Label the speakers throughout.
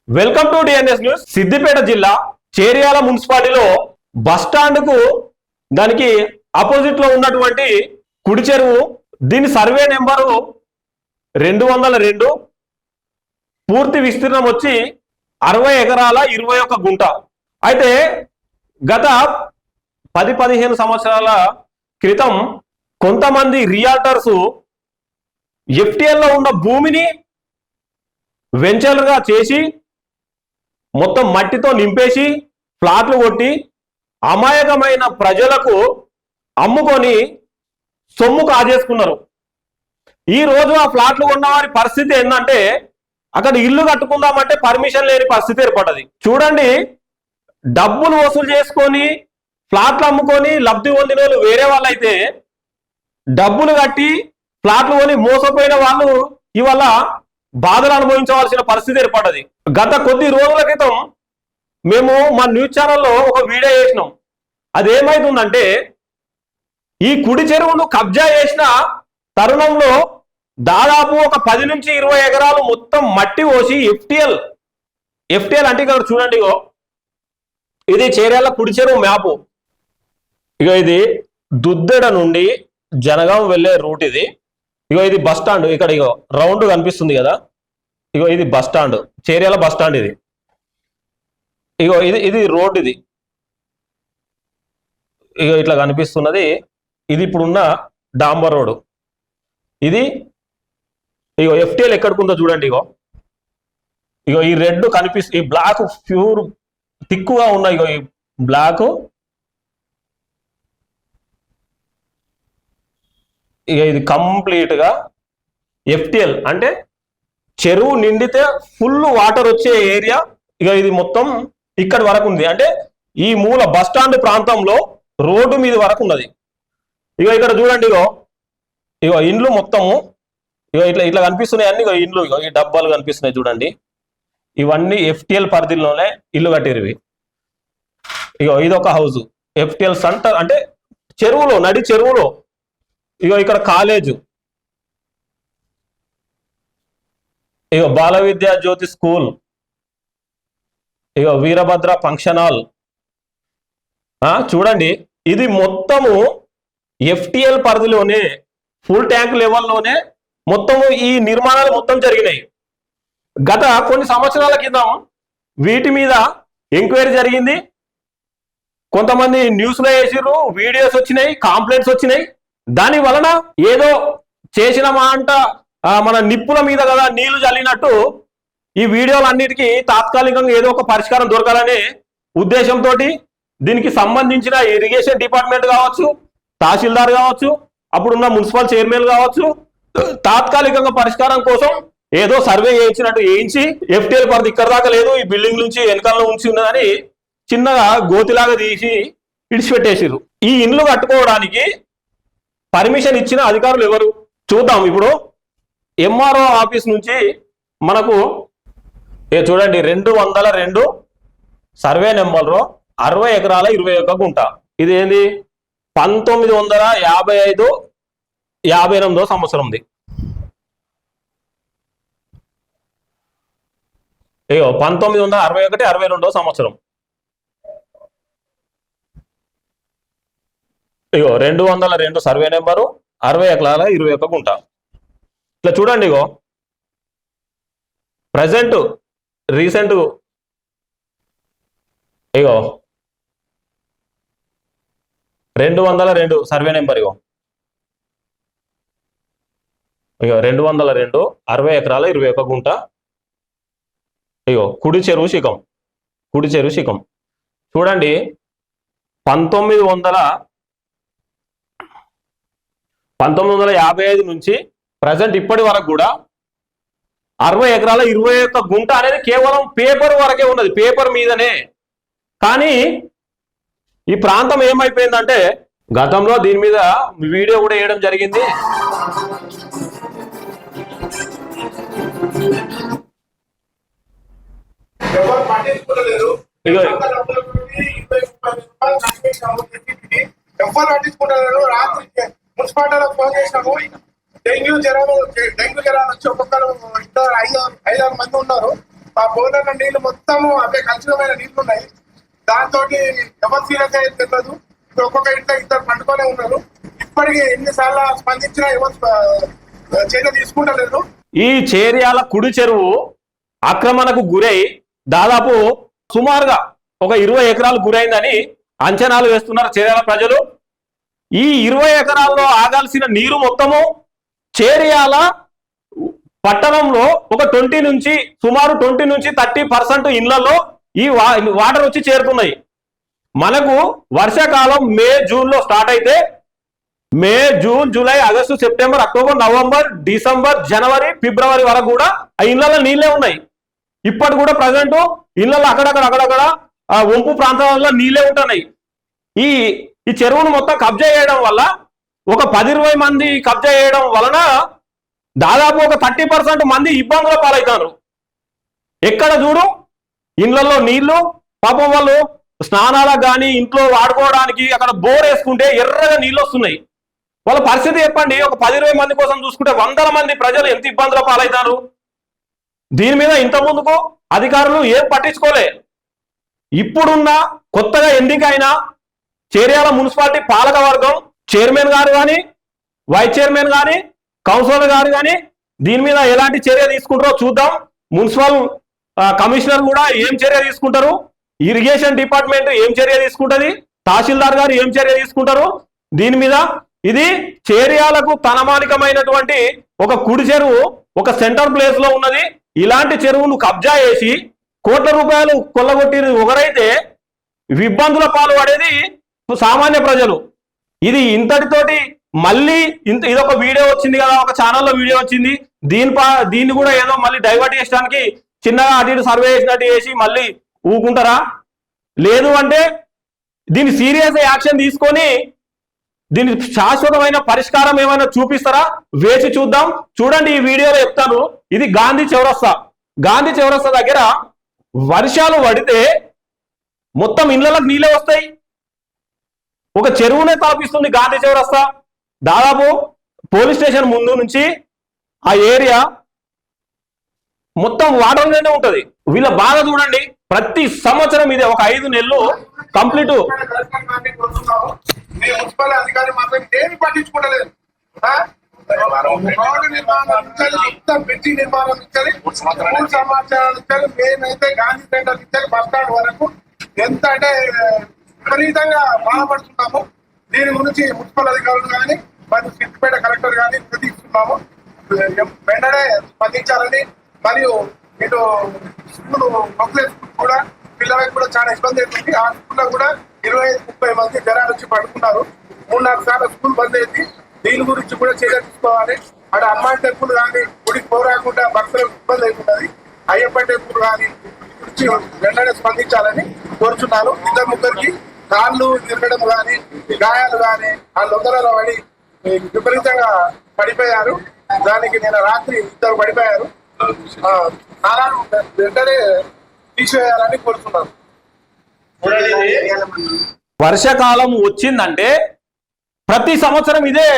Speaker 1: Welcome to DNS news. Siddipet జిల్లా చేర్యాల మున్సిపాలిటీలో bus stand కు దానికి ఆపోజిట్ లో ఉన్నటువంటి కుడి చెరువు, దీని సర్వే నెంబరు 202, పూర్తి విస్తీర్ణం వచ్చి 60 ఎకరాల 21 గుంట. అయితే గత 10-15 సంవత్సరాల క్రితం కొంతమంది రియాల్టర్స్ ఎఫ్టిఎల్ లో ఉన్న భూమిని వెంచర్గా చేసి మొత్తం మట్టితో నింపేసి ఫ్లాట్లు కొట్టి అమాయకమైన ప్రజలకు అమ్ముకొని సొమ్ము కాజేసుకున్నారు. ఈ రోజు ఆ ఫ్లాట్లు కొన్న వారి పరిస్థితి ఏంటంటే అక్కడ ఇల్లు కట్టుకుందామంటే పర్మిషన్ లేని పరిస్థితి ఏర్పడ్డది. చూడండి, డబ్బులు వసూలు చేసుకొని ఫ్లాట్లు అమ్ముకొని లబ్ధి పొందిన వాళ్ళు వేరే వాళ్ళు అయితే, డబ్బులు కట్టి ఫ్లాట్లు కొని మోసపోయిన వాళ్ళు ఇవాళ బాధలు అనుభవించవలసిన పరిస్థితి ఏర్పడ్డది. గత కొద్ది రోజుల క్రితం మేము మా న్యూస్ ఛానల్లో ఒక వీడియో చేసినాం. అదేమైతుందంటే, ఈ కుడి చెరువును కబ్జా చేసిన తరుణంలో దాదాపు ఒక 10 నుంచి 20 ఎకరాలు మొత్తం మట్టి పోసి ఎఫ్టిఎల్ అంటే ఇక్కడ చూడండి, ఇది చేర్యాల కుడి చెరువు మ్యాపు. ఇది దుద్దెడ నుండి జనగాం వెళ్ళే రూట్. ఇది బస్ స్టాండ్. ఇక్కడ రౌండ్ కనిపిస్తుంది కదా, ఇది bus stand, Cheryal bus stand. ఇది రోడ్. ఇట్లా కనిపిస్తున్నది. ఇది ఇప్పుడున్న డాంబర్ రోడ్. ఇది ఎఫ్టిఎల్ ఎక్కడికుందో చూడండి. ఈ రెడ్ కనిపిస్తుంది, ఈ బ్లాక్ ప్యూర్ తిక్కుగా ఉన్నాయి. ఈ బ్లాక్ ఇది కంప్లీట్ గా ఎఫ్టిఎల్ అంటే చెరువు నిండితే ఫుల్ వాటర్ వచ్చే ఏరియా. ఇది మొత్తం ఇక్కడి వరకు ఉంది. అంటే ఈ మూల బస్ స్టాండ్ ప్రాంతంలో రోడ్డు మీద వరకు ఉన్నది. ఇక్కడ చూడండి, ఇండ్లు మొత్తము ఇట్లా కనిపిస్తున్నాయి అన్ని. ఇండ్లు ఈ డబ్బాలు కనిపిస్తున్నాయి చూడండి, ఇవన్నీ ఎఫ్టిఎల్ పరిధిలోనే ఇల్లు కట్టిరివి. ఇదొక హౌస్ ఎఫ్టిఎల్ సెంటర్ అంటే చెరువులో, నడి చెరువులో. ఇక్కడ కాలేజు, బాల విద్యా జ్యోతి స్కూల్, వీరభద్ర ఫంక్షన్ హాల్. చూడండి, ఇది మొత్తము ఎఫ్టిఎల్ పరిధిలోనే, ఫుల్ ట్యాంక్ లెవెల్లోనే మొత్తము ఈ నిర్మాణాలు మొత్తం జరిగినాయి. గత కొన్ని సంవత్సరాల క్రితం వీటి మీద ఎంక్వైరీ జరిగింది. కొంతమంది న్యూస్లో వేసిర్రు, వీడియోస్ వచ్చినాయి, కాంప్లైంట్స్ వచ్చినాయి. దాని వలన ఏదో చేసినమా అంట మన నిప్పుల మీద కదా నీళ్లు చల్లినట్టు ఈ వీడియోలన్నిటికీ తాత్కాలికంగా ఏదో ఒక పరిష్కారం దొరకాలనే ఉద్దేశంతో దీనికి సంబంధించిన ఇరిగేషన్ డిపార్ట్మెంట్ కావచ్చు, తహసీల్దార్ కావచ్చు, అప్పుడున్న మున్సిపల్ చైర్మన్ కావచ్చు, తాత్కాలికంగా పరిష్కారం కోసం ఏదో సర్వే చేయించినట్టు చేయించి ఎఫ్టిఎల్ పరిధి ఇక్కడ దాకా లేదు, ఈ బిల్డింగ్ నుంచి వెనకాల ఉంచి ఉన్నదని చిన్నగా గోతిలాగా తీసి ఇడిచిపెట్టేసిర్రు. ఈ ఇండ్లు కట్టుకోవడానికి పర్మిషన్ ఇచ్చిన అధికారులు ఎవరు చూద్దాం. ఇప్పుడు ఎంఆర్ఓ ఆఫీస్ నుంచి మనకు చూడండి 202 సర్వే నెంబర్లో 60 ఎకరాల 21 గుంట. ఇది ఏంది 1955-58 సంవత్సరంది. 1961-62 సంవత్సరం. 202 సర్వే నెంబరు, 60 ఎకరాల 21 గుంట. ఇట్లా చూడండి, ప్రజెంట్ రీసెంట్ 202 సర్వే నెంబర్. 202 60 ఎకరాల 21 గుంట. కుడి చెరువు శిఖం. చూడండి, 1955 నుంచి ప్రజెంట్ ఇప్పటి వరకు కూడా 60 ఎకరాల 21 గుంట అనేది కేవలం పేపర్ వరకే ఉన్నది, పేపర్ మీదనే. కానీ ఈ ప్రాంతం ఏమైపోయిందంటే, గతంలో దీని మీద వీడియో కూడా వేయడం జరిగింది.
Speaker 2: మున్సిపాలిటీలో ఫోన్ చేసినాము. డెంగ్యూ జ్వరాలు వచ్చి ఒక్కొక్కరు 5-6 మంది ఉన్నారు. ఆ బోర్ల నీళ్లు మొత్తము అవే కలుషితమైన నీళ్లు ఉన్నాయి. దాంతో ఎవరు సీరియస్ అయ్యేది తెలియదు. ఒక్కొక్క ఇంట్లో ఇద్దరు పండుకొనే ఉన్నారు. ఇప్పటికీ ఎన్నిసార్లు స్పందించినా ఎవరు చర్య తీసుకుంటలేదు.
Speaker 1: ఈ చేర్యాల కుడి చెరువు ఆక్రమణకు గురై దాదాపు సుమారుగా ఒక 20 ఎకరాలు గురైందని అంచనాలు వేస్తున్నారు చేర్యాల ప్రజలు. ఈ 20 ఎకరాల్లో ఆగాల్సిన నీరు మొత్తము చేర్యాల పట్టణంలో ఒక 20 నుంచి సుమారు 20 నుంచి 30% ఇళ్లలో ఈ వాటర్ వచ్చి చేరుతున్నాయి. మనకు వర్షాకాలం మే జూన్లో స్టార్ట్ అయితే May June July August September October November December జనవరి ఫిబ్రవరి వరకు కూడా ఆ ఇళ్లలో నీళ్ళే ఉన్నాయి. ఇప్పటి కూడా ప్రజెంట్ ఇళ్లలో అక్కడక్కడ వంపు ప్రాంతాలలో నీళ్ళే ఉంటున్నాయి. ఈ చెరువును మొత్తం కబ్జా చేయడం వల్ల ఒక 10-20 మంది కబ్జా చేయడం వలన దాదాపు ఒక 30% మంది ఇబ్బందుల పాలవుతారు. ఎక్కడ చూడు ఇళ్లలో నీళ్లు, పాపం వాళ్ళు స్నానాలకు కానీ ఇంట్లో వాడుకోవడానికి అక్కడ బోర్ వేసుకుంటే ఎర్రగా నీళ్ళు వస్తున్నాయి. వాళ్ళ పరిస్థితి చెప్పండి. ఒక 10-20 మంది కోసం చూసుకుంటే 100 మంది ప్రజలు ఎంత ఇబ్బందుల పాలవుతారు. దీని మీద ఇంత ముందుకు అధికారులు ఏం పట్టించుకోలే. ఇప్పుడున్న కొత్తగా ఎన్నికైన చేర్యాల మున్సిపాలిటీ పాలక వర్గం చైర్మన్ గారు కానీ వైస్ చైర్మన్ కానీ కౌన్సిలర్ గారు కానీ దీని మీద ఎలాంటి చర్య తీసుకుంటారో చూద్దాం. మున్సిపల్ కమిషనర్ కూడా ఏం చర్య తీసుకుంటారు, ఇరిగేషన్ డిపార్ట్మెంట్ ఏం చర్య తీసుకుంటది, తహసీల్దార్ గారు ఏం చర్య తీసుకుంటారు దీని మీద. ఇది చేర్యాలకు తనమానికమైనటువంటి ఒక కుడి చెరువు ఒక సెంటర్ ప్లేస్ లో ఉన్నది. ఇలాంటి చెరువును కబ్జా చేసి కోట్ల రూపాయలు కొల్లగొట్టి ఒకరైతే ఇబ్బందుల పాలు పడేది సామాన్య ప్రజలు. ఇది ఇంతటితోటి మళ్ళీ ఇదొక వీడియో వచ్చింది కదా, ఒక ఛానల్లో వీడియో వచ్చింది. దీన్ని కూడా ఏదో మళ్ళీ డైవర్ట్ చేయడానికి చిన్నగా అటు ఇటు సర్వే చేసినట్టు చేసి మళ్ళీ ఊకుంటారా? లేదు అంటే దీన్ని సీరియస్ యాక్షన్ తీసుకొని దీనికి శాశ్వతమైన పరిష్కారం ఏమైనా చూపిస్తారా? వేచి చూద్దాం. చూడండి, ఈ వీడియోలో చెప్తాను. ఇది గాంధీ చౌరస్తా దగ్గర వర్షాలు పడితే మొత్తం ఇళ్లకు నీళ్ళే వస్తాయి. ఒక చెరువునే తాపిస్తుంది గాంధీ చౌరస్తా. దాదాపు పోలీస్ స్టేషన్ ముందు నుంచి ఆ ఏరియా మొత్తం వాటర్లోనే ఉంటది. వీళ్ళ బాధ చూడండి. ప్రతి సంవత్సరం ఇదే ఒక 5 నెలలు కంప్లీట్.
Speaker 2: మున్సిపల్ అధికారి మాత్రం ఏమి పట్టించుకోవట్లేదు. బ్రిడ్జి నిర్మాణం ఇచ్చారు, స్కూల్ సమాచారాలు ఇచ్చారు, మేమైతే గాంధీ సెంటర్ ఇచ్చారు, బస్ స్టాండ్ వరకు ఎంత అంటే విపరీతంగా బాధపడుతున్నాము. దీని గురించి మున్సిపల్ అధికారులు కానీ మరియు సిద్దిపేట కలెక్టర్ కానీ ప్రతిస్తున్నాము. వెంటనే స్పందించాలని, మరియు ఇటు స్కూల్ మొక్కలే స్కూల్ కూడా పిల్లలకు కూడా చాలా ఇబ్బంది అవుతుంది. ఆ స్కూల్లో కూడా 25-30 మంది జనాలు వచ్చి పడుకున్నారు. 3-4 సార్లు స్కూల్ బంద్ అయింది. దీని గురించి కూడా చర్య తీసుకోవాలి. అక్కడ అమ్మాయి టెంపుల్ కానీ గుడికి పోరాకుండా భక్తులకు ఇబ్బంది అవుతున్నది. అయ్యప్ప టెంపుల్ కానీ గురించి వెంటనే స్పందించాలని కోరుచున్నాను. 2-3కి కాళ్ళు తిరగడం కానీ గాయాలు కానీ ఆ లొంగలలో పడి విపరీతంగా పడిపోయారు. దానికి నేను రాత్రి 2 పడిపోయారు. స్నానాలు వెంటనే తీసివేయాలని కోరుతున్నాను.
Speaker 1: వర్షాకాలం వచ్చిందంటే ప్రతి సంవత్సరం ఇదే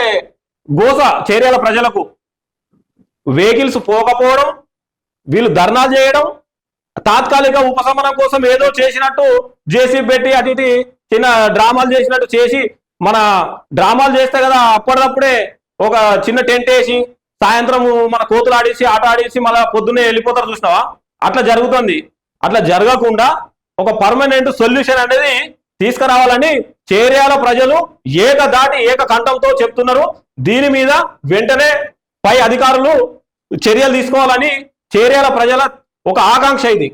Speaker 1: గోస చేర్యాల ప్రజలకు. వెహికల్స్ పోకపోవడం, వీళ్ళు ధర్నాలు చేయడం, తాత్కాలిక ఉపశమనం కోసం ఏదో చేసినట్టు జేసీబీ పెట్టి అటు ఇటు చిన్న డ్రామాలు చేసినట్టు చేసి, మన డ్రామాలు చేస్తే కదా అప్పటిదప్పుడే ఒక చిన్న టెంట్ వేసి సాయంత్రం మన కోతులు ఆడేసి ఆట ఆడేసి మళ్ళీ పొద్దున్నే వెళ్ళిపోతారు చూసినావా? అట్లా జరుగుతుంది. అట్లా జరగకుండా ఒక పర్మనెంట్ సొల్యూషన్ అనేది తీసుకురావాలని చేర్యాల ప్రజలు ఏక కంఠంతో చెప్తున్నారు. దీని మీద వెంటనే పై అధికారులు చర్యలు తీసుకోవాలని చేర్యాల ప్రజల ఒక ఆకాంక్ష ఇది.